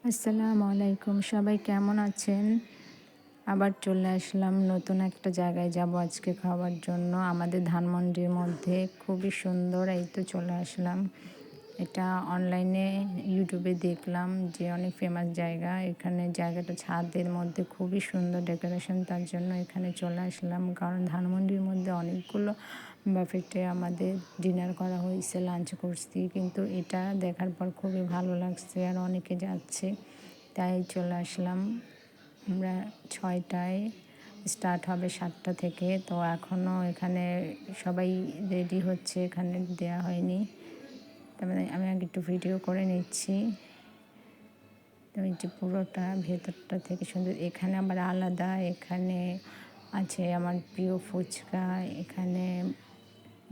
আসসালামু আলাইকুম। সবাই কেমন আছেন? আবার চলে আসলাম নতুন একটা জায়গায় যাব আজকে খাওয়ার জন্য। আমাদের ধানমন্ডির মধ্যে খুবই সুন্দর, এই তো চলে আসলাম। এটা অনলাইনে ইউটিউবে দেখলাম যে অনেক ফেমাস জায়গা। এখানে জায়গাটা ছাদের মধ্যে খুবই সুন্দর ডেকোরেশন, তার জন্য এখানে চলে আসলাম। কারণ ধানমন্ডির মধ্যে অনেকগুলো বাফেটে আমাদের ডিনার করা হয়েছে, লাঞ্চ করছি, কিন্তু এটা দেখার পর খুবই ভালো লাগছে আর অনেকে যাচ্ছে, তাই চলে আসলাম। আমরা 6টায় স্টার্ট হবে 7টা থেকে, তো এখনও এখানে সবাই রেডি হচ্ছে, এখানে দেয়া হয়নি। তারপরে আমি আগে একটু ভিডিও করে নিচ্ছি। তো এই যে পুরোটা ভেতরটা থেকে সুন্দর। এখানে আবার আলাদা, এখানে আছে আমার প্রিয় ফুচকা, এখানে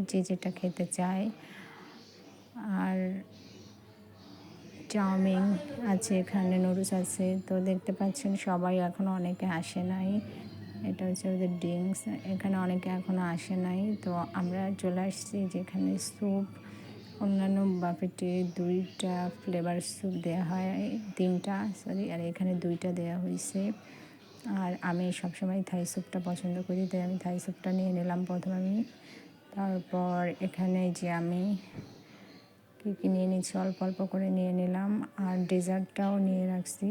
যে যেটা খেতে চায়, আর চাউমিন আছে, এখানে নুডলস আছে। তো দেখতে পাচ্ছেন সবাই এখনও অনেকে আসে নাই। এটা হচ্ছে ওদের ড্রিঙ্কস। এখানে অনেকে এখনও আসে নাই, তো আমরা চলে আসছি যেখানে স্যুপ, অন্যান্য বাফেটে 2টা ফ্লেভার স্যুপ দেওয়া হয়, 3টা সরি, আর এখানে 2টা দেওয়া হয়েছে। আর আমি সবসময় থাই স্যুপটা পছন্দ করি, তাই আমি থাই স্যুপটা নিয়ে নিলাম প্রথমে আমি। তারপর এখানে যে আমি কী নিয়ে নিচ্ছি, অল্প অল্প করে নিয়ে নিলাম, আর ডেজার্টটাও নিয়ে রাখছি।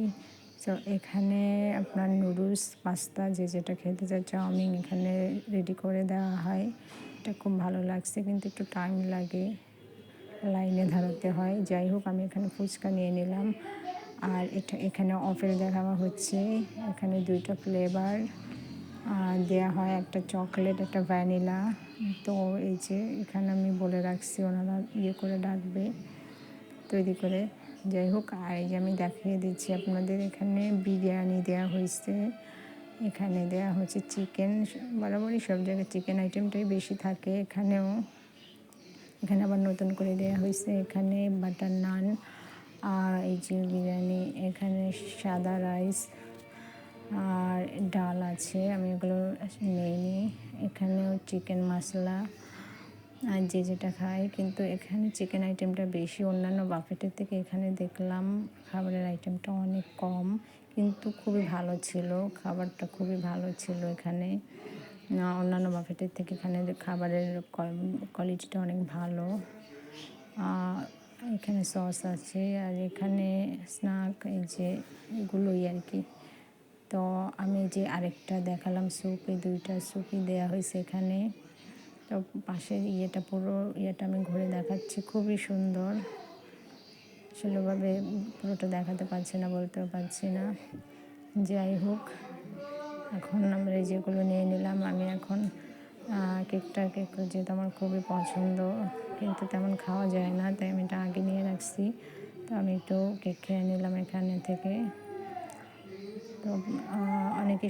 সো এখানে আপনার নুডলস, পাস্তা, যে যেটা খেতে চায়, চাউমিন এখানে রেডি করে দেওয়া হয়। এটা খুব ভালো লাগছে, কিন্তু একটু টাইম লাগে, লাইনে দাঁড়াতে হয়। যাই হোক, আমি এখানে ফুচকা নিয়ে নিলাম। আর এখানে অফার দেখানো হচ্ছে, এখানে 2টা ফ্লেভার দেয়া হয়, একটা চকলেট, একটা ভ্যানিলা। তো এই যে এখানে আমি বলে রাখছি, ওনারা করে রাখবে তৈরি করে। যাই হোক, আর এই যে আমি দেখিয়ে দিচ্ছি আপনাদের, এখানে বিরিয়ানি দেওয়া হয়েছে, এখানে দেওয়া হচ্ছে চিকেন। বরাবরই সব জায়গায় চিকেন আইটেমটাই বেশি থাকে, এখানে আবার নতুন করে দেওয়া হয়েছে, এখানে বাটার নান, আর এই যে বিরিয়ানি, এখানে সাদা রাইস আর ডাল আছে, আমি এগুলো নেইনি। এখানেও চিকেন মশলা, আর যে যেটা খায়, কিন্তু এখানে চিকেন আইটেমটা বেশি। অন্যান্য বাফেটের থেকে এখানে দেখলাম খাবারের আইটেমটা অনেক কম, কিন্তু খুবই ভালো ছিল, খাবারটা খুবই ভালো ছিল এখানে। অন্যান্য বাফেটের থেকে এখানে খাবারের কোয়ালিটিটা অনেক ভালো। এখানে সস আছে, আর এখানে স্ন্যাক, এই যে এগুলোই আর কি। তো আমি যে আরেকটা দেখালাম স্যুপ, এই 2টা স্যুপই দেওয়া হয়েছে এখানে। তো পাশের পুরো আমি ঘুরে দেখাচ্ছি, খুবই সুন্দর। আসলেভাবে পুরোটা দেখাতে পারছি না, বলতেও পারছি না। যাই হোক, এখন আমরা এই যেগুলো নিয়ে নিলাম। আমি এখন কেক যেহেতু আমার খুবই পছন্দ, কিন্তু তেমন খাওয়া যায় না, তাই আমি এটা আগে নিয়ে রাখছি। তো আমি একটু কেক খেয়ে নিলাম এখানে থেকে। তো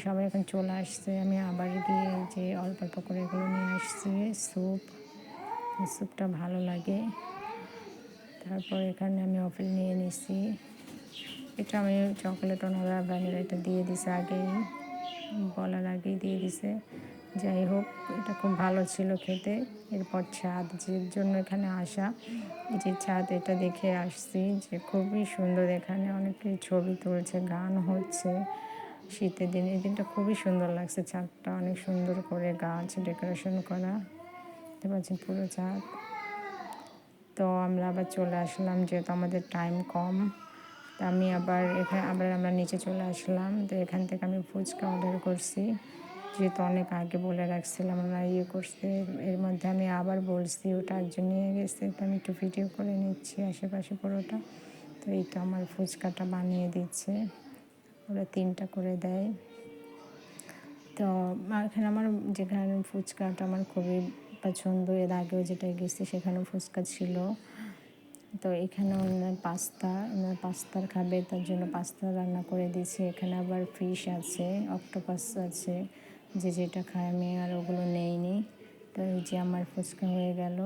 সবাই এখন চলে আসছে, আমি আবার গিয়ে যে অল্প অল্প করে এগুলো নিয়ে আসছি। স্যুপটা ভালো লাগে। তারপর এখানে আমি অফেল নিয়ে নিছি, এটা আমি চকলেট, ওনারা ভ্যানিলা এটা দিয়ে দিছে, আগেই বলার আগেই দিয়ে দিছে। যাই হোক, এটা খুব ভালো ছিল খেতে। এরপর ছাদ, যে জন্য এখানে আসা, এই যে ছাদ, এটা দেখে আসছি যে খুবই সুন্দর। এখানে অনেকে ছবি তুলছে, গান হচ্ছে। শীতের দিন, এই দিনটা খুবই সুন্দর লাগছে। ছাদটা অনেক সুন্দর করে গাছ ডেকোরেশন করা, দেখতে পাচ্ছেন পুরো ছাদ। তো আমরা আবার চলে আসলাম, যেহেতু আমাদের টাইম কম। তো আমি আমরা নিচে চলে আসলাম। তো এখান থেকে আমি ফুচকা অর্ডার করছি, যেহেতু অনেক আগে বলে রাখছিলাম, আমরা করছে। এর মধ্যে আমি আবার বলছি, ওটা একজন নিয়ে গেছে, তো আমি একটু ভিডিও করে নিচ্ছি আশেপাশে পুরোটা। তো এই তো আমার ফুচকাটা বানিয়ে দিচ্ছে, ওরা 3টা করে দেয়। তো এখানে আমার যেখানে ফুচকাটা আমার খুবই পছন্দ, এর আগেও যেটা গেছি সেখানেও ফুচকা ছিল। তো এখানে পাস্তার খাবে, তার জন্য পাস্তা রান্না করে দিয়েছি। এখানে আবার ফিশ আছে, অক্টোপাস আছে, যে যেটা খায়, আমি আর ওগুলো নেইনি। তো এই যে আমার ফুচকা হয়ে গেল,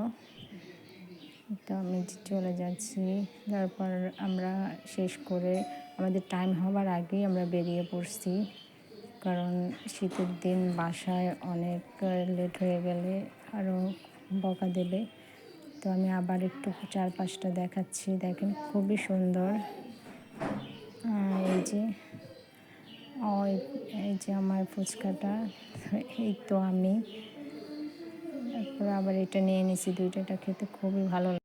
তো আমি চলে যাচ্ছি। তারপর আমরা শেষ করে আমাদের টাইম হবার আগেই আমরা বেরিয়ে পড়ছি, কারণ শীতের দিন বাসায় অনেক লেট হয়ে গেলে আরও বকা দেবে। তো আমি আবার একটু চারপাশটা দেখাচ্ছি, দেখেন খুবই সুন্দর। যে এই যে আমার ফুচকাটা, এই তো আমি। তারপর আবার এটা নিয়ে নিয়েছি দুইটা, এটা খেতে খুবই ভালো লাগে।